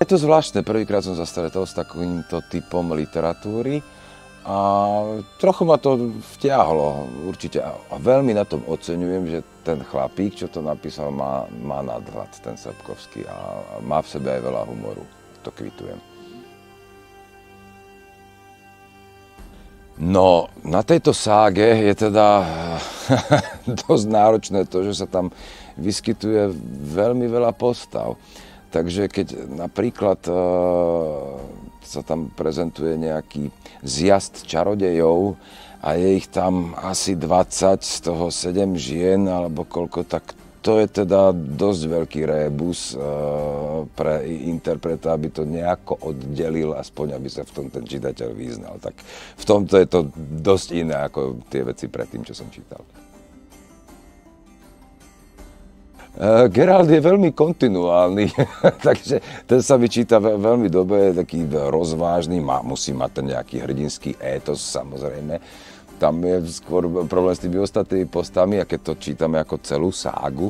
Je to zvláštne, prvýkrát som sa stretol s takýmto typom literatúry a trochu ma to vtiahlo určite a veľmi na tom oceňujem, že ten chlapík, čo to napísal, má nadhľad, ten Sapkovský, a má v sebe aj veľa humoru. To kvitujem. No, na tejto ságe je teda dosť náročné to, že sa tam vyskytuje veľmi veľa postav. Takže keď napríklad sa tam prezentuje nejaký zjazd čarodejov a je ich tam asi 20, z toho 7 žien alebo koľko, tak to je teda dosť veľký rébus pre interpreta, aby to nejako oddelil, aspoň aby sa v tom ten čitateľ vyznal. Tak v tomto je to dosť iné ako tie veci predtým, čo som čítal. Geralt je veľmi kontinuálny, takže ten sa mi číta veľmi dobre, je taký rozvážny, musí mať ten nejaký hrdinský étos, samozrejme. Tam je skôr problém s tými ostatnými postavami, a keď to čítame ako celú ságu,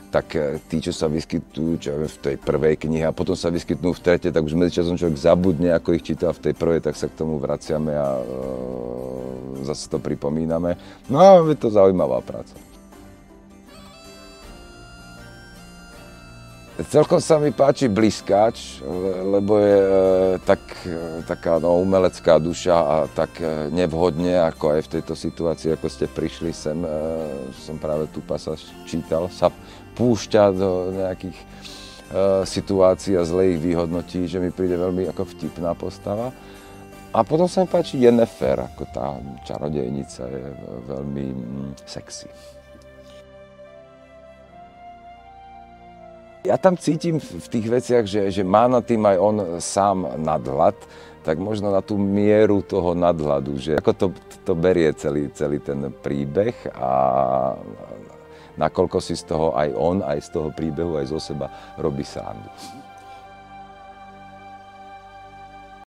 tak tí, čo sa vyskytujú v tej prvej knihe a potom sa vyskytnú v tretej, tak už medzičasom človek zabudne, ako ich čítal v tej prvej, tak sa k tomu vraciame a zase to pripomíname. No a je to zaujímavá práca. Celkom sa mi páči Blízkáč, lebo je taká umelecká duša a tak nevhodne, ako aj v tejto situácii, ako ste prišli sem, som práve tú pasáž čítal, sa púšťa do nejakých situácií a zle ich vyhodnotí, že mi príde veľmi ako vtipná postava. A potom sa mi páči Yennefer, ako tá čarodejnica, je veľmi sexy. Ja tam cítim v tých veciach, že má nad tým aj on sám nadhľad, tak možno na tú mieru toho nadhľadu, že ako to berie celý ten príbeh a nakoľko si z toho aj on, aj z toho príbehu, aj zo seba robí srandu.